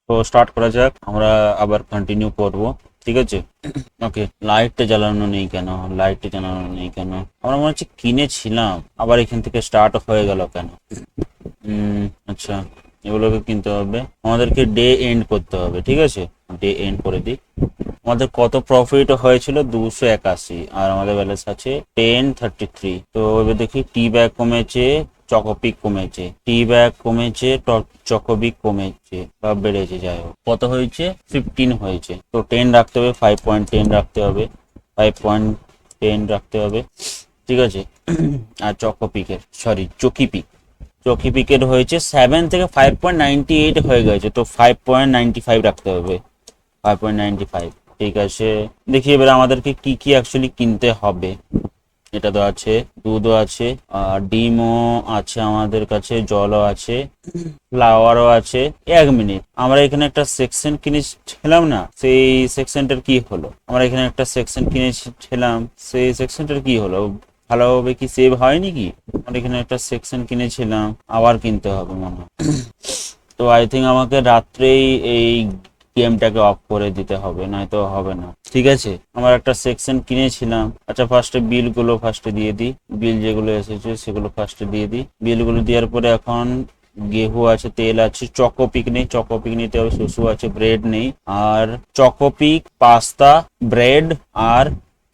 তো স্টার্ট করা যাক, আমরা আবার কন্টিনিউ করব। ঠিক আছে, ওকে। লাইটটা জ্বালানো নেই কেন? লাইটটা জ্বালানো নেই কেন? আমরা মনে হচ্ছে কিনেছিলাম, আবার এখান থেকে স্টার্ট হয়ে গেল কেন? আচ্ছা, এগুলোকে কিনতে হবে, আমাদেরকে ডে এন্ড করতে হবে। ঠিক আছে, ডে এন্ড করে দিই। আমাদের কত প্রফিট হয়েছিল? 281, আর আমাদের ব্যালেন্স আছে 1033। তো এবার দেখি, টি ব্যাগ কমেছে, চকোপিক কমেছে, টি ব্যাগ কমেছে, চকোপিক কমেছে বা বেড়েছে, যাই হোক। কত হয়েছে? 15 হয়েছে। তো 10 রাখতে হবে, 5.10 রাখতে হবে, 5.10 রাখতে হবে। ঠিক আছে, আর চকোপিকের, সরি, চকিপিক, চকিপিকের হয়েছে 7 থেকে 5.98 হয়ে গেছে, তো 5.95 রাখতে হবে, 5.95। ঠিক আছে, দেখি এবার আমাদেরকে কি কি অ্যাকচুয়ালি কিনতে হবে। এটা তো আছে, দুধও আছে, আর ডিমও আছে আমাদের কাছে, জলও আছে, ফ্লাওয়ারও আছে। 1 মিনিট, আমরা এখানে একটা সেকশন কিনেছিলাম না, সেই সেকশনটার কি হলো? আমরা এখানে একটা সেকশন কিনেছিলাম, সেই সেকশনটার কি হলো? ভালোভাবে কি সেভ হয়নি কি? আমরা এখানে একটা সেকশন কিনেছিলাম, আবার কিনতে হবে মনে হয়। তো আই থিঙ্ক আমাকে রাত্রেই এই গেমটাকে অফ করে দিতে হবে, নয়তো হবে না। ঠিক আছে, আমার একটা সেকশন কিনেছিলাম। আচ্ছা, ফার্স্টে বিলগুলো ফার্স্টে দিয়ে দিই, বিল যেগুলো এসেছে সেগুলো ফার্স্টে দিয়ে দিই। বিলগুলো দেওয়ার পরে এখন গেহু আছে, তেল আছে, চকোপিক নেই, চকোপিক নিতে হবে, সুসু আছে, ব্রেড নেই। আর চকোপিক, পাস্তা, ব্রেড আর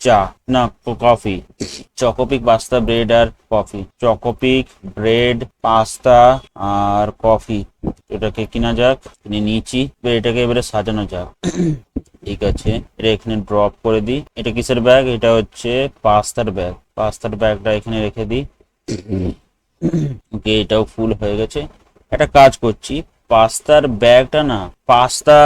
চা, না, কফি। চকোপিক, পাস্তা, ব্রেড আর কফি, চকোপিক, ব্রেড, পাস্তা আর কফি। এটাকে কিনা যাক, কিনে নিয়েছি। এটাকে এবারে সাজানো যাক। ঠিক আছে, এটা এখানে ড্রপ করে দিই। এটা কিসের ব্যাগ? এটা হচ্ছে পাস্তার ব্যাগ। পাস্তার ব্যাগটা এখানে রেখে দিই। ওকে, এটাও ফুল হয়ে গেছে। একটা কাজ করছি, পাস্তার ব্যাগটা না, পাস্তা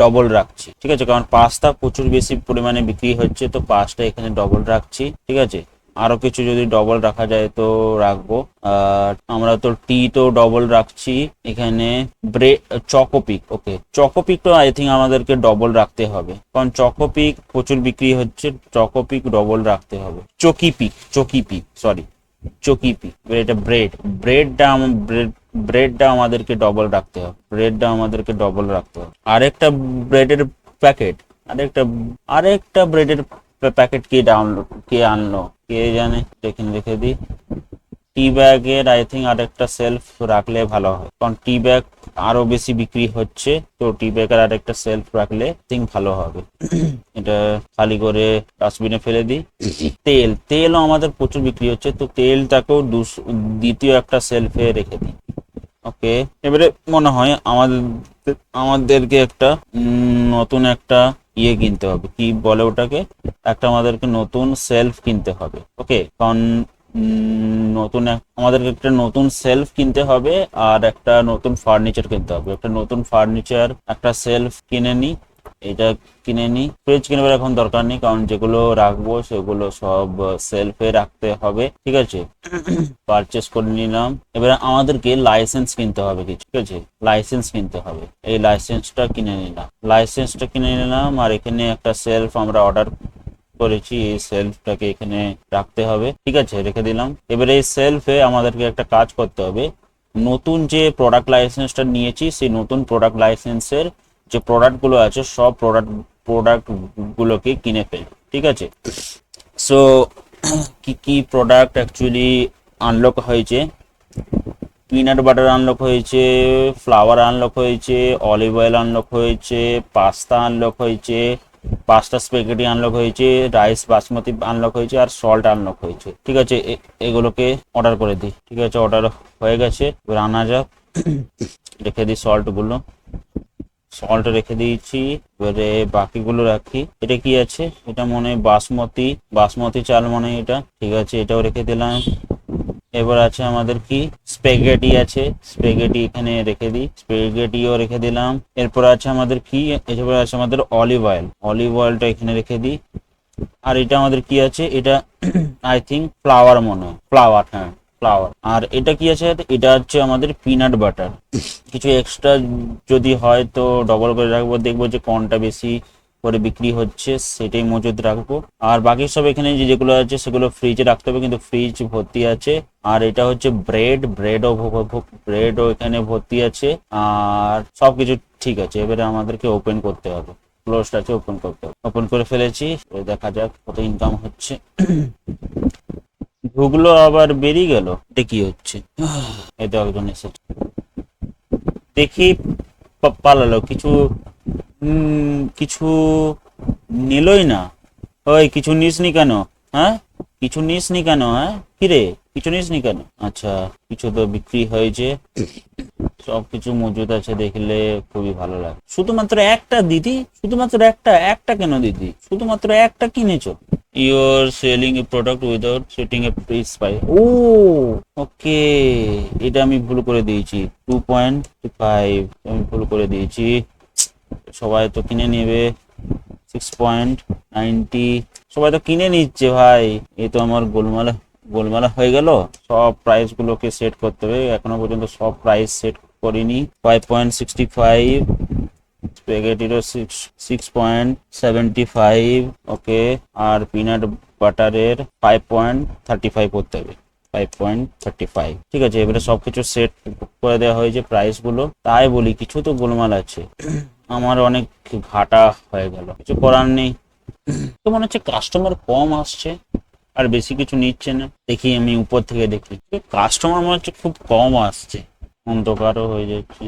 ডবল রাখছি। ঠিক আছে, কারণ পাস্তা প্রচুর বেশি পরিমাণে বিক্রি হচ্ছে, তো পাস্তা এখানে ডবল রাখছি। ঠিক আছে, আরো কিছু যদি ডবল রাখা যায় তো রাখবো। আর আমরা তো টি তো ডবল রাখছি এখানে। ব্রেড, চকোপিক, ওকে, চকোপিক তো আই থিঙ্ক আমাদেরকে ডবল রাখতে হবে, কারণ চকোপিক প্রচুর বিক্রি হচ্ছে, চকোপিক ডবল রাখতে হবে। চকিপিক, চকিপিক, সরি, চকিপি। এটা ব্রেড, ব্রেডটা আমাদেরকে ডবল রাখতে হবে, ব্রেডটা আমাদেরকে ডবল রাখতে হবে। আরেকটা ব্রেডের প্যাকেট, আরেকটা আরেকটা ব্রেডের প্যাকেট কে আনলো কে জানে, এখানে রেখে দিই। টি ব্যাগের আই থিঙ্ক আরেকটা সেলফ রাখলে ভালো হয়, কারণ টি ব্যাগ আরো বেশি বিক্রি হচ্ছে, তো টি ব্যাগের আরেকটা সেলফ রাখলে থিঙ্ক ভালো হবে। এটা খালি করে ডাস্টবিনে ফেলে দিই। তেলও আমাদের প্রচুর বিক্রি হচ্ছে, তো তেলটাকেও দ্বিতীয় একটা সেলফে রেখে দিই। ওকে, এবারে মনে হয় আমাদেরকে একটা নতুন একটা কিনতে হবে, কি বলে ওটাকে, একটা আমাদেরকে নতুন সেলফ কিনতে হবে। ওকে, কারণ আমাদেরকে একটা নতুন সেলফ কিনতে হবে, আর একটা নতুন ফার্নিচার কিনতে হবে। একটা নতুন ফার্নিচার, একটা সেলফ কিনে নিই। এটা কিনে নিই। ফ্রিজ কিনবার এখন দরকার নেই, কারণ যেগুলো রাখবো সেগুলো সব সেলফে রাখতে হবে। ঠিক আছে, পারচেস করে নিলাম। এবারে আমাদেরকে লাইসেন্স কিনতে হবে কিছু। ঠিক আছে, লাইসেন্স কিনতে হবে, এই লাইসেন্সটা কিনে নিলাম। আর এখানে একটা সেলফ আমরা অর্ডার করেছি, এই সেলফটাকে এখানে রাখতে হবে। ঠিক আছে, রেখে দিলাম। এবারে এই সেলফে আমাদেরকে একটা কাজ করতে হবে, নতুন যে প্রোডাক্ট লাইসেন্সটা নিয়েছি সেই নতুন প্রোডাক্ট লাইসেন্সের যে প্রোডাক্টগুলো আছে সব প্রোডাক্টগুলোকে কিনে ফেলি। ঠিক আছে, সো কি কি প্রোডাক্ট অ্যাকচুয়ালি আনলক হয়েছে? পিনাট বাটার আনলক হয়েছে, ফ্লাওয়ার আনলক হয়েছে, অলিভ অয়েল আনলক হয়েছে, পাস্তা আনলক হয়েছে, পাস্তা স্পেগেটি আনলক হয়েছে, রাইস বাসমতি আনলক হয়েছে, আর সল্ট আনলক হয়েছে। ঠিক আছে, এগুলোকে অর্ডার করে দিই। ঠিক আছে, অর্ডার হয়ে গেছে, এবার আনা যাক। রেখে দিই সল্টগুলো, সল্ট রেখে দিয়েছি। এবারে বাকিগুলো রাখি। এটা কি আছে? এটা মনে হয় বাসমতি চাল মনে হয় এটা। ঠিক আছে, এটাও রেখে দিলাম। এবার আছে আমাদের কি, স্পেগেটি আছে, স্পেগেটি এখানে রেখে দিই, স্পেগেটিও রেখে দিলাম। এরপর আছে আমাদের কি, এরপর আছে আমাদের অলিভ অয়েলটা এখানে রেখে দিই। আর এটা আমাদের কি আছে? এটা আই থিঙ্ক ফ্লাওয়ার, মনে হয় ফ্লাওয়ার, হ্যাঁ ফ্লাওয়ার। আর এটা কি আছে? এটা হচ্ছে আমাদের পিনাট বাটার। কিছু এক্সট্রা যদি হয় তো ডবল করে রাখবো, দেখবো যে কোনটা বেশি করে বিক্রি হচ্ছে সেটাই মজুদ রাখবো। আর বাকি সব এখানে যেগুলো আছে সেগুলো ফ্রিজে রাখতে হবে, কিন্তু ফ্রিজ ভর্তি আছে। আর এটা হচ্ছে ব্রেডও এখানে ভর্তি আছে, আর সবকিছু ঠিক আছে। এবারে আমাদেরকে ওপেন করতে হবে, ক্লোজড আছে, ওপেন করতে হবে। ওপেন করে ফেলেছি, দেখা যাক কত ইনকাম হচ্ছে। ঢুকলো আবার বেরিয়ে গেল, এটা কি হচ্ছে? এই তো একজন এসেছে, দেখি পালালো, কিছু কিছু নিলই না। ওই কিছু নিসনি কেন? হ্যাঁ, কিছু নিসনি কেন? হ্যাঁ কিরে, কিছু নিসনি কেন? আচ্ছা, কিছু তো বিক্রি হয়েছে, সবকিছু মজুদ আছে, দেখলে খুবই ভালো লাগে। শুধুমাত্র একটা দিদি, শুধুমাত্র একটা কেন দিদি? শুধুমাত্র একটা কিনেছো? Your selling a product without setting a price পাই। ও ওকে, এটা আমি ভুল করে দিয়েছি, 2.5 আমি ভুল করে দিয়েছি। সবাই তো কিনে নেবে, 6.90 সবাই তো কিনে নিচ্ছে ভাই। এই তো আমার গোলমালা গোলমালা হয়ে গেল। সব প্রাইস গুলোকে সেট করতে হবে, এখনো পর্যন্ত সব প্রাইস সেট করিনি। 5.65, স্প্যাগেটিরও 6.75, ওকে। আর পিনাট বাটারের 5.35 করতে হবে, 5.35, ঠিক আছে। এবারে সবকিছু সেট করে দেওয়া হয়েছে প্রাইস গুলো। তাই বলি কিছু তো গোলমাল আছে। আমার অনেক ঘাটা হয়ে গেল, কিছু করার নেই। তো মনে হচ্ছে কাস্টমার কম আসছে আর বেশি কিছু নিচ্ছে না। দেখি আমি উপর থেকে দেখি, কাস্টমার মনে হচ্ছে খুব কম আসছে, অন্ধকারও হয়ে যাচ্ছে।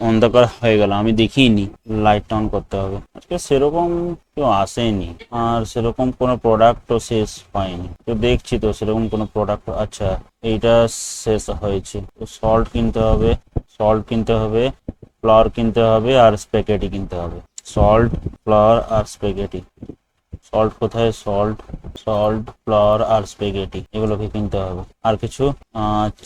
অন্ধকার হয়ে গেল, আমি দেখিনি, লাইট অন করতে হবে। আজকে সেরকম কেউ আসেনি, আর সেরকম কোনো প্রোডাক্টও শেষ হয়নি। তো দেখছি তো সেরকম কোনো প্রোডাক্ট, আচ্ছা এইটা শেষ হয়েছে। তো সল্ট কিনতে হবে, ফ্লাওয়ার কিনতে হবে, আর স্প্যাগেটি কিনতে হবে। সল্ট, ফ্লাওয়ার আর স্প্যাগেটি। সল্ট কোথায়? সল্ট, ফ্লাওয়ার আর স্প্যাগেটি, এগুলোকে কিনতে হবে। আর কিছু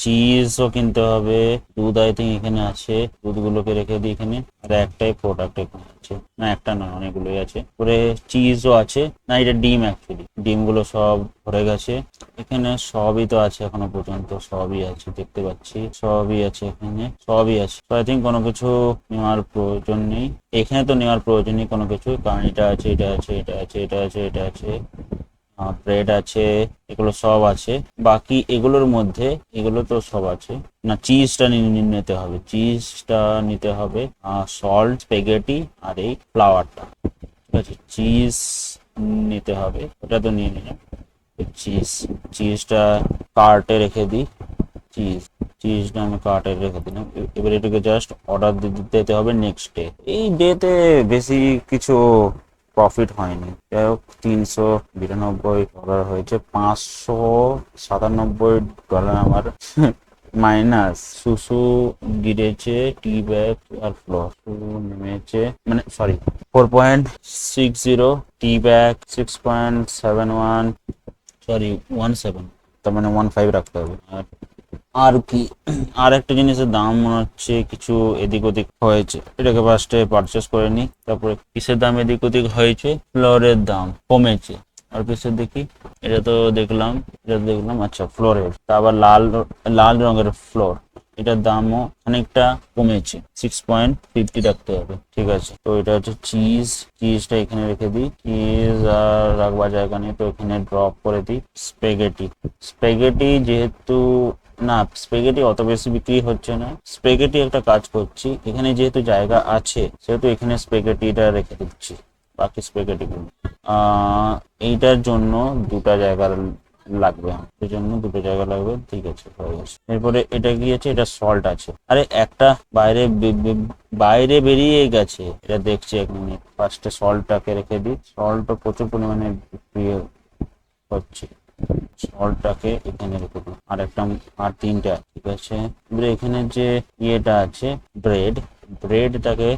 চিজও কিনতে হবে। দুধ আই থিঙ্ক এখানে আছে, দুধগুলোকে রেখে দিই এখানে। আর একটাই প্রোডাক্ট এখানে আছে, না একটা নয়, অনেকগুলোই আছে। পরে চিজও আছে, না এটা ডিম, অ্যাকচুয়ালি ডিমগুলো সব ভরে গেছে। এখানে সবই তো আছে, এখনো পর্যন্ত সবই আছে, দেখতে পাচ্ছি সবই আছে, এখানে সবই আছে। তো আই থিঙ্ক কোনো কিছু নেওয়ার প্রয়োজন নেই, এখানে তো নেওয়ার প্রয়োজন নেই কোনো কিছু, কারণ এটা আছে, এটা আছে, এটা আছে, এটা আছে, এটা আছে, ব্রেড আছে, এগুলো সব আছে। বাকি এগুলোর মধ্যে এগুলো তো সব আছে না, চিজটা নিতে হবে, চিজটা নিতে হবে, সল্ট, স্প্যাগেটি আর এই ফ্লাওয়ারটা, ঠিক আছে। চিজ নিতে হবে, ওটা তো নিয়ে নিলাম। চিজটা কার্টে রেখে দিই, চিজটা আমি কার্টে রেখে দিলাম। এবার এটাকে জাস্ট অর্ডার দিতে হবে নেক্সট ডে। এই ডেতে বেশি কিছু প্রফিট হয়নি, যাই হোক। $392 হয়েছে, $597 আমার মাইনাস। সুসু গিরেছে, টি ব্যাগ আর ফ্লোর নেমেছে, মানে সরি 4.60, টি ব্যাগ 6.71, সরি 17, তার মানে 15 রাখতে হবে। আর কি, আর একটা জিনিসের দাম মনে হচ্ছে কিছু এদিক ওদিক হয়েছে, এটাকে ফার্স্টে পারচেস করে নি। তারপরে কিসের দাম এদিক ওদিক হয়েছে? ফ্লোরের দাম কমেছে। আর কিসের দেখি, এটা দেখলাম, আচ্ছা ফ্লোরের। তা আবার লাল রঙের ফ্লোর, এটার দামও অনেকটা কমেছে, 6.50 রাখতে হবে, ঠিক আছে। তো এটা হচ্ছে চিজটা এখানে রেখে দিই, চিজ আর রাখবার জায়গা নেই, তো এখানে ড্রপ করে দিই। স্প্যাগেটি যেহেতু, না স্প্যাগেটি অত বেশি বিক্রি হচ্ছে না। স্প্যাগেটি একটা কাজ করছি, এখানে যেহেতু জায়গা আছে সেহেতু এখানে স্প্যাগেটিটা রেখে দিচ্ছি, বাকি স্প্যাগেটিগুলো এইটার জন্য দুটো জায়গা লাগবে, এই জন্য দুটো জায়গা লাগবে, ঠিক আছে, হয়ে গেছে। এরপরে এটা কি আছে? এটা সল্ট আছে, আরে একটা বাইরে বেরিয়ে গেছে, এটা দেখছি এক মিনিট। ফার্স্টে সল্টটাকে রেখে দিই, সল্টও প্রচুর পরিমাণে বিক্রি হচ্ছে, সল্টটাকে এখানে রেখে দিই। আর তিনটা, ঠিক আছে। এবারে এখানে যে ইয়েটা আছে, ব্রেডটাকে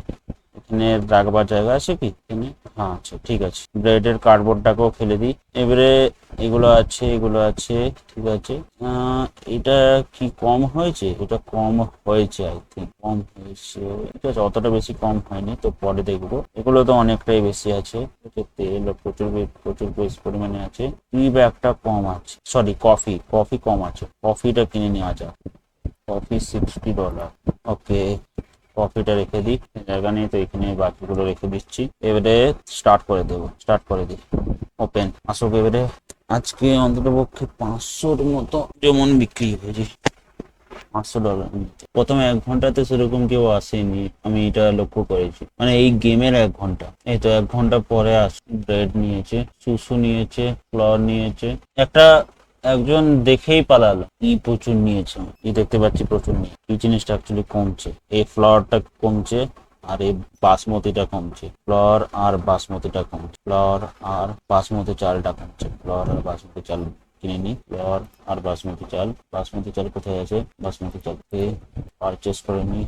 এখানে রাখবার জায়গা আছে কি এখানে? হ্যাঁ আছে, ঠিক আছে। ব্রেডের কার্ডবোর্ডটাকেও ফেলে দিই। এবারে এগুলো আছে, ঠিক আছে। এটা কি কম হয়েছে? এটা কম হয়েছে, আই থিঙ্ক কম হয়েছে, ঠিক আছে। অতটা বেশি কম হয়নি, তো পরে দেখবো। এগুলো তো অনেকটাই বেশি আছে, তেল প্রচুর বেশি পরিমাণে আছে। টি ব্যাগটা কম আছে, সরি কফি কম আছে, কফিটা কিনে নেওয়া যাক। কফি $60। ওকে, কফিটা রেখে দিই, জায়গা নেই তো এখানে বাকিগুলো রেখে দিচ্ছি। এবারে স্টার্ট করে দিই। ওপেন আসুক এবারে। আজকে অন্তত পক্ষে 500-র মতো যেমন বিক্রি হয়েছে। $500 প্রথমে 1 ঘন্টাতে সেরকম কেউ আসেনি, আমি এটা লক্ষ্য করেছি, মানে এই গেমের 1 ঘন্টা। এই তো 1 ঘন্টা পরে ব্রেড নিয়েছে, সুসু নিয়েছে, ফ্লাওয়ার নিয়েছে। একজন দেখেই পালালো, প্রচুর নিয়েছে, দেখতে পাচ্ছি প্রচুর নিয়ে। এই জিনিসটা অ্যাকচুয়ালি কমছে, এই ফ্লাওয়ারটা কমছে আর এই বাসমতিটা কমছে। ফ্লাওয়ার আর বাসমতিটা কমছে, ফ্লাওয়ার আর বাসমতি চালটা কমছে। ফ্লাওয়ার আর বাসমতি চাল কিনে নিই। ফ্লাওয়ার আর বাসমতি চাল কোথায় আছে? বাসমতি চালকে পারচেস করে নিই।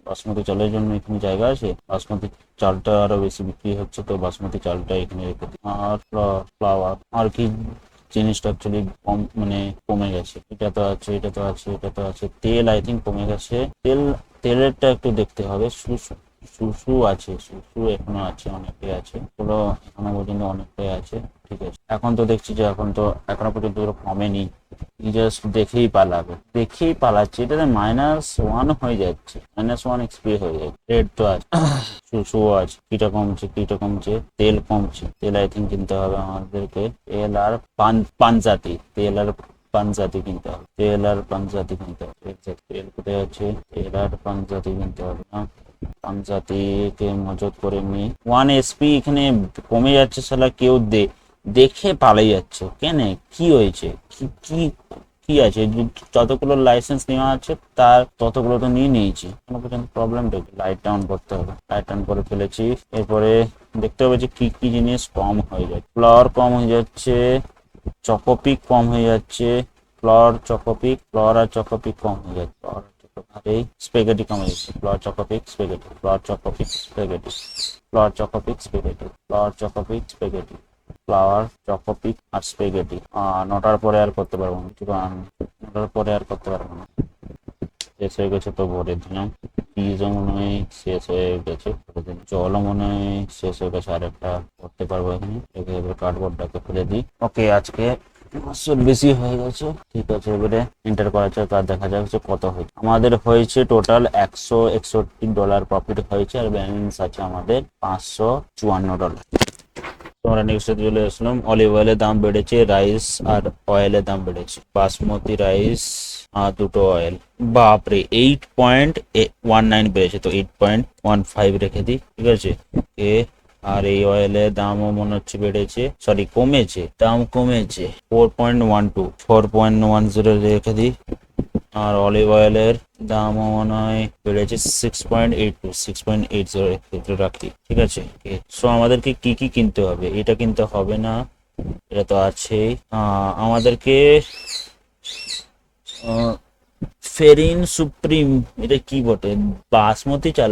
বাসমতি চালের জন্য এখানে জায়গা আছে। বাসমতি চালটা আরো বেশি বিক্রি হচ্ছে, তো বাসমতি চালটা এখানে রেখে দিই। আর ফ্লাওয়ার আর কি জিনিসটা অ্যাকচুয়ালি কম, মানে কমে গেছে। এটা তো আছে। তেল আই থিঙ্ক কমে গেছে। তেলেরটা একটু দেখতে হবে। সুসু আছে, সুসু এখনো আছে, অনেকটাই আছে, ওগুলো এখনো পর্যন্ত অনেকটাই আছে। ঠিক আছে, এখন তো দেখছি যে এখনো পর্যন্ত ওগুলো কমেনি। জাস্ট দেখেই পালাচ্ছে। এটাতে -1 হয়ে যাচ্ছে, -1 এক্সপি হয়ে যাচ্ছে। রেড তো আছে, সুসু আছে। কিটা কমছে, তেল কমছে। তেল আই থিঙ্ক কিনতে হবে আমাদেরকে। তেল আর পাঞ্জাতি কিনতে হবে। তেল কোথায় আছে? তেল আর পাঞ্জাতি কিনতে হবে না? পাঞ্জাতিকে মজুত করে নি। 1 SP এখানে কমে যাচ্ছে, শালা কেউ দেখে পালাই যাচ্ছে কেন? কি হয়েছে? কি কি কি আছে? যতগুলো লাইসেন্স নেওয়া আছে তার ততগুলো তো নিয়ে নিয়েছি, কোনো পর্যন্ত প্রবলেমটা কি? লাইট ডাউন করতে হবে, লাইট ডাউন করে ফেলেছি। এরপরে দেখতে হবে যে কি কি জিনিস কম হয়ে যাচ্ছে। ফ্লাওয়ার কম হয়ে যাচ্ছে, চকোপিক কম হয়ে যাচ্ছে। ফ্লাওয়ার আর চকোপিক কম হয়ে যাচ্ছে। আর এই স্পেগেটি কমে যাচ্ছে। Flour chocopic spaghetti, flour chocopic spaghetti, flour chocopic spaghetti, flour chocopic spaghetti, flour chocopic আর স্পেগেটি। 9টার পরে আর করতে পারবো না, 9টার পরে আর করতে পারবো না। শেষ হয়ে গেছে তো ভরে দিলাম। ফ্রিজও মনে হয় শেষ হয়ে গেছে, জলও মনে হয় শেষ হয়ে গেছে। আরেকটা করতে পারবো এখানে। এবার কার্ডবোর্ডটাকে ফেলে দিই। ওকে, আজকে 500 বেশি হয়ে গেছে। ঠিক আছে, এবারে এন্টার করা যাক আর দেখা যাক যে কত হয়েছে। আমাদের হয়েছে টোটাল $161 প্রফিট হয়েছে, আর ব্যালেন্স আছে আমাদের $554। তোমরা নেক্সটে চলে আসলাম। অলিভ অয়েলের দাম বেড়েছে, রাইস আর অয়েলের দাম বেড়েছে। বাসমতি রাইস আর দুটো অয়েল, বাপরে 8.19 বেড়েছে, তো 8.15 রেখে দিই। ঠিক আছে, আর এই অয়েলের দামও মনে হচ্ছে বেড়েছে, সরি কমেছে, দাম কমেছে। 4.10 রেখে দিই। আর অলিভ অয়েলের দামও মনে হয় বেড়েছে, 6.80 ক্ষেত্রে রাখি। ঠিক আছে, সো আমাদেরকে কি কি কিনতে হবে? এটা কিনতে হবে না, এটা তো আছেই। আমাদেরকে ফেরিন সুপ্রিম, এটা কি বটে? বাসমতি চাল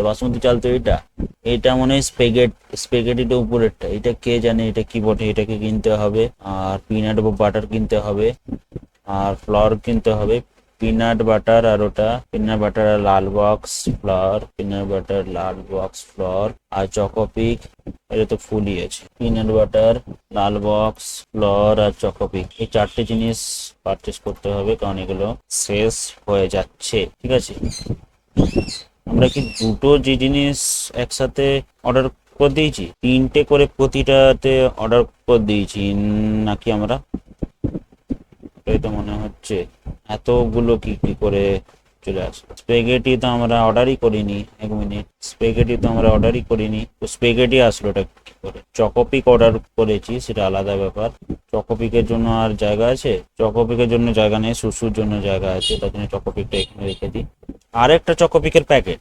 তো এটা মনে হয় স্পেগেটিটা উপরেরটা, এটা কে জানে এটা কি বটে, এটাকে কিনতে হবে। আর পিনাট বাটার কিনতে হবে, আর ফ্লাওয়ার কিনতে হবে। পিনাট বাটার আর লাল বক্স ফ্লাওয়ার আর চকোপিক, এটা তো ফুলই আছে। পিনাট বাটার, লাল বক্স, ফ্লাওয়ার আর চকোপিক, এই 4টে জিনিস পারচেস করতে হবে, কারণ এগুলো শেষ হয়ে যাচ্ছে। ঠিক আছে, আমরা কি দুটো যে জিনিস একসাথে অর্ডার করে দিয়েছি? 3টে করে প্রতিটাতে অর্ডার করে দিয়েছি নাকি আমরা? এটাই তো মনে হচ্ছে। এতগুলো কি কি করে চলে আসে? স্পেগেটি তো আমরা অর্ডারই করিনি। 1 মিনিট, স্পেগেটি তো আমরা অর্ডারই করিনি, তো স্পেগেটি আসলোটা কি করে? চকোপিক অর্ডার করেছি, সেটা আলাদা ব্যাপার। চকোপিকের জন্য আর জায়গা আছে? চকোপিকের জন্য জায়গা নেই, সুসুর জন্য জায়গা আছে, তার জন্য চকোপিকটা এখানে রেখে দিই। আরেকটা চকোপিকের প্যাকেট,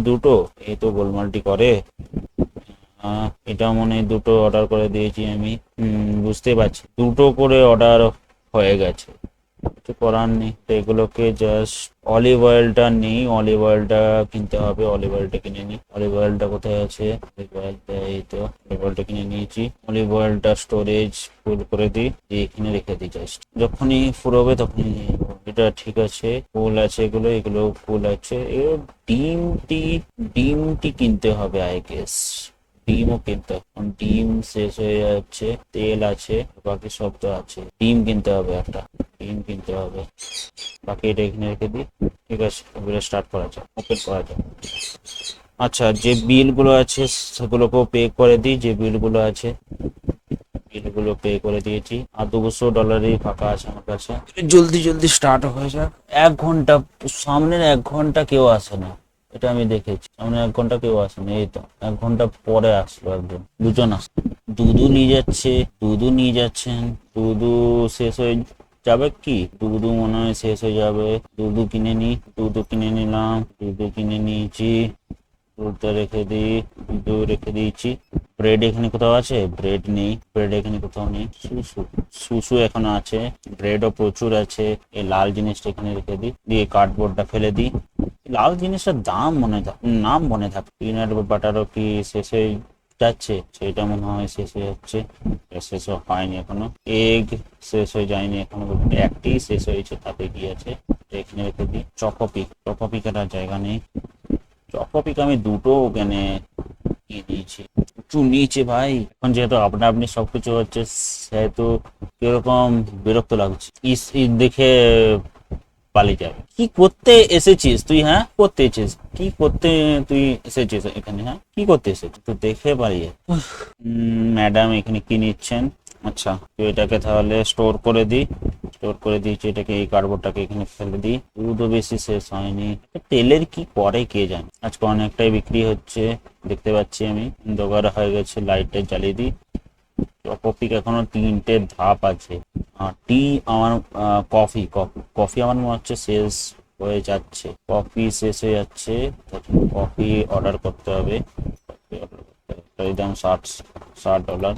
দুটো, এই তো গোলমালটি করে। এটা মনে হয় দুটো অর্ডার করে দিয়েছি আমি। বুঝতে পারছি, দুটো করে অর্ডার হয়ে গেছে, কিছু করার নেই। তো এগুলোকে জাস্ট অলিভ অয়েলটা নেই, অলিভ অয়েলটা কিনতে হবে। অলিভ অয়েলটা কিনে নিই। অলিভ অয়েলটা কোথায় আছে? অলিভ অয়েলটা এই তো, অলিভ অয়েলটা কিনে নিয়েছি। অলিভ অয়েলটা স্টোরেজ ফুল করে দিই, দিয়ে এখানে রেখে দিই। জাস্ট যখনই ফুরোবে তখনই নিয়ে নেবো। এটা ঠিক আছে, ফুল আছে, এগুলো ফুল আছে। ডিমটি কিনতে হবে আই গেস। ডিমও কিনতে হবে, কারণ ডিম শেষ হয়ে যাচ্ছে। তেল আছে, বাকি সব তো আছে। ডিম কিনতে হবে, একটা ডিম কিনতে হবে। বাকি এটা এখানে রেখে দিই। ঠিক আছে, এবারে স্টার্ট করা যাক, ওপেন করা যাক। আচ্ছা, যে বিলগুলো আছে সেগুলোকেও পে করে দিই। যে বিলগুলো আছে বিলগুলো পে করে দিয়েছি, আর $200 ফাঁকা আছে আমার কাছে। জলদি জলদি স্টার্ট হয়ে যাক। 1 ঘন্টা, সামনের 1 ঘন্টা কেউ আসে না, এটা আমি দেখেছি। সামনে 1 ঘন্টা কেউ আসেনি, এই তো 1 ঘন্টা পরে আসলো একজন, দুজন আসলো। দুধু নিয়ে যাচ্ছে, দুধু নিয়ে যাচ্ছেন। দুধু শেষ হয়ে যাবে কি? দুধু মনে হয় শেষ হয়ে যাবে। দুধু কিনে নি, দুধু কিনে নিলাম, দুধু কিনে নিয়েছি। দুধটা রেখে দিই, দুধ রেখে দিয়েছি। ব্রেড এখানে কোথাও আছে? ব্রেড নেই, ব্রেড এখানে কোথাও নেই। সুসু, সুসু এখনো আছে, ব্রেডও প্রচুর আছে। এই লাল জিনিসটা এখানে রেখে দিই, দিয়ে কার্ডবোর্ডটা ফেলে দিই। লাল জিনিসটার দাম নাম মনে থাকে। পিনাট বাটারও কি শেষ হয়ে যাচ্ছে? সেটা মনে হয় শেষ হয়ে যাচ্ছে। শেষও হয়নি এখনো। এগ শেষ হয়ে যায়নি এখনো, একটি শেষ হয়েছে, তাতে কি আছে? এখানে রেখে দিই। চকোপিক, চকোপিকের আর জায়গা নেই। চকোপিক আমি দুটো ওখানে কি দিয়েছি, একটু নিচে ভাই। এখন যেহেতু আপনা আপনি সবকিছু হচ্ছে, সেহেতু কিরকম বিরক্ত লাগছে। দেখে পালিয়ে যাবে। কি করতে এসেছিস তুই? হ্যাঁ, করতে এসেছিস কি? করতে তুই এসেছিস এখানে? হ্যাঁ, কি করতে এসেছিস? তো দেখে পালিয়ে। ম্যাডাম এখানে কি নিচ্ছেন? আচ্ছা, তো এটাকে তাহলে স্টোর করে দিই। স্টোর করে দিয়েছি এটাকে, এই কার্ডবোর্ডটাকে এখানে ফেলে দিই। দুধও বেশি শেষ হয়নি। তেলের কি করে কে জানে। আজকে অনেকটাই বিক্রি হচ্ছে দেখতে পাচ্ছি আমি। দোকান হয়ে গেছে, লাইটটা জ্বালিয়ে দিই। কফি এখনো 3টে ধাপ আছে। টি আমার, কফি কফি কফি আমার মনে হচ্ছে শেষ হয়ে যাচ্ছে। কফি শেষ হয়ে যাচ্ছে, কফি অর্ডার করতে হবে। কফি অর্ডার করতে হবে, এটার দাম $60।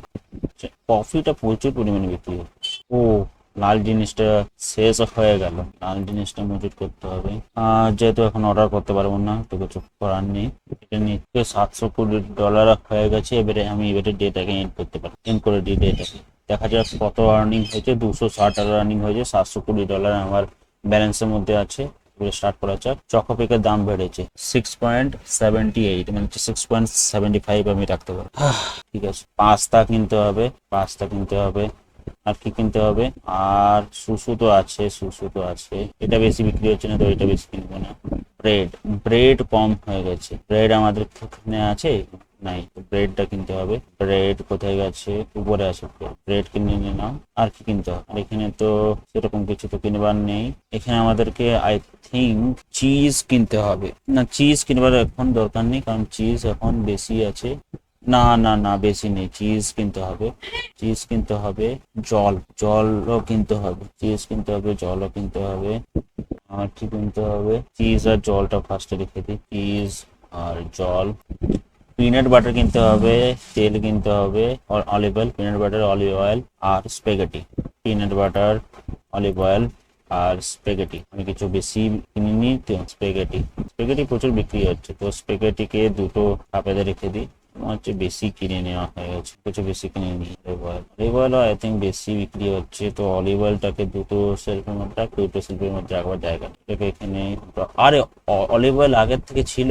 কফিটা প্রচুর পরিমাণে বিক্রি হচ্ছে। ও, লাল জিনিসটা শেষ হয়ে গেল, লাল জিনিসটা মজুত করতে হবে। যেহেতু এখন অর্ডার করতে পারবো না, তো কিছু করার নেই। এটা নিচ্ছে $720 হয়ে গেছে। এবারে ডেটাকে এন্ড করতে পারি, এন্ড করে দিই ডেটাকে। দেখা যাক কত আর্নিং হয়েছে। $260 আর্নিং হয়েছে, $720 আমার ব্যালেন্সের মধ্যে আছে। এবারে স্টার্ট করা যাক। চকোপিকের দাম বেড়েছে 6.78, মানে 6.75 আমি রাখতে পারি। ঠিক আছে, পাস্তা কিনতে হবে, পাস্তা কিনতে হবে। আর কি কিনতে হবে? আর সুসু তো আছে, সুসু তো আছে। এটা বেশি বিক্রি হচ্ছে না, তো এটা বেশি কিনবো না। ব্রেড, ব্রেড কম হয়ে গেছে। ব্রেড আমাদের এখানে আছে নাই, ব্রেডটা কিনতে হবে। ব্রেড কোথায় গেছে? উপরে আছে ব্রেড কিনে নিলাম। আর কি কিনতে হবে? আর এখানে তো সেরকম কিছু তো কিনবার নেই। এখানে আমাদেরকে আই থিঙ্ক চিজ কিনতে হবে। না, চিজ কিনবার এখন দরকার নেই, কারণ চিজ এখন বেশি আছে। না না না, বেশি নেই। চিজ কিনতে হবে, চিজ কিনতে হবে। জলও কিনতে হবে। চিজ কিনতে হবে, জলও কিনতে হবে। আর কি কিনতে হবে? চিজ আর জলটা ফার্স্টে রেখে দিই, চিজ আর জল। পিনাট বাটার কিনতে হবে, তেল কিনতে হবে, olive oil, peanut butter, olive oil আর spaghetti. Peanut butter, olive oil আর স্পেগেটি। আমি কিছু বেশি কিনিনি তো। স্পেগেটি, স্পেগেটি প্রচুর বিক্রি হচ্ছে, তো স্পেগেটিকে দুটো কাপেতে রেখে দিই। মনে হচ্ছে বেশি কিনে নেওয়া হয়ে গেছে, কিছু বেশি কিনে নিই। অলিভ অয়েলও আই থিঙ্ক বেশি বিক্রি হচ্ছে, তো অলিভ অয়েলটাকে দুটো শেলফের মধ্যে রাখ, দুটো শেলফের মধ্যে রাখবার জায়গা নেই। এটাকে এখানে। আরে, অলিভ অয়েল আগের থেকে ছিল।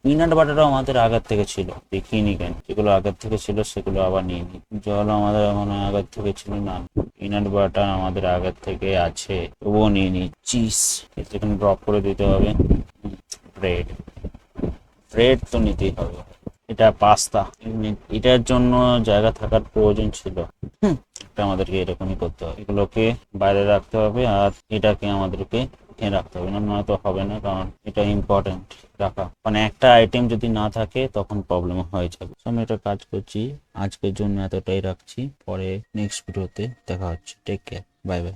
পিনাট বাটারও আমাদের আগের থেকে ছিল, দেখিনি কেন? যেগুলো আগের থেকে ছিল সেগুলো আবার নিয়ে নিই। জল আমাদের মনে হয় আগের থেকে ছিল না। পিনাট বাটার আমাদের আগের থেকে আছে, তবুও নিয়ে নিই। চিজ এখানে ড্রপ করে দিতে হবে। ব্রেড, ব্রেড তো নিতেই হবে। এটা পাস্তা, এটার জন্য জায়গা থাকার প্রয়োজন ছিল। এটা আমাদেরকে এরকমই করতে হবে, এগুলোকে বাইরে রাখতে হবে, আর এটাকে আমাদেরকে এখানে রাখতে হবে। না, নয়তো হবে না, কারণ এটা ইম্পর্টেন্ট রাখা। মানে একটা আইটেম যদি না থাকে তখন প্রবলেম হয়ে যাবে। আমি এটা কাজ করছি। আজকের জন্য এতটাই রাখছি, পরে নেক্সট ভিডিওতে দেখা হচ্ছে। Take care, bye by.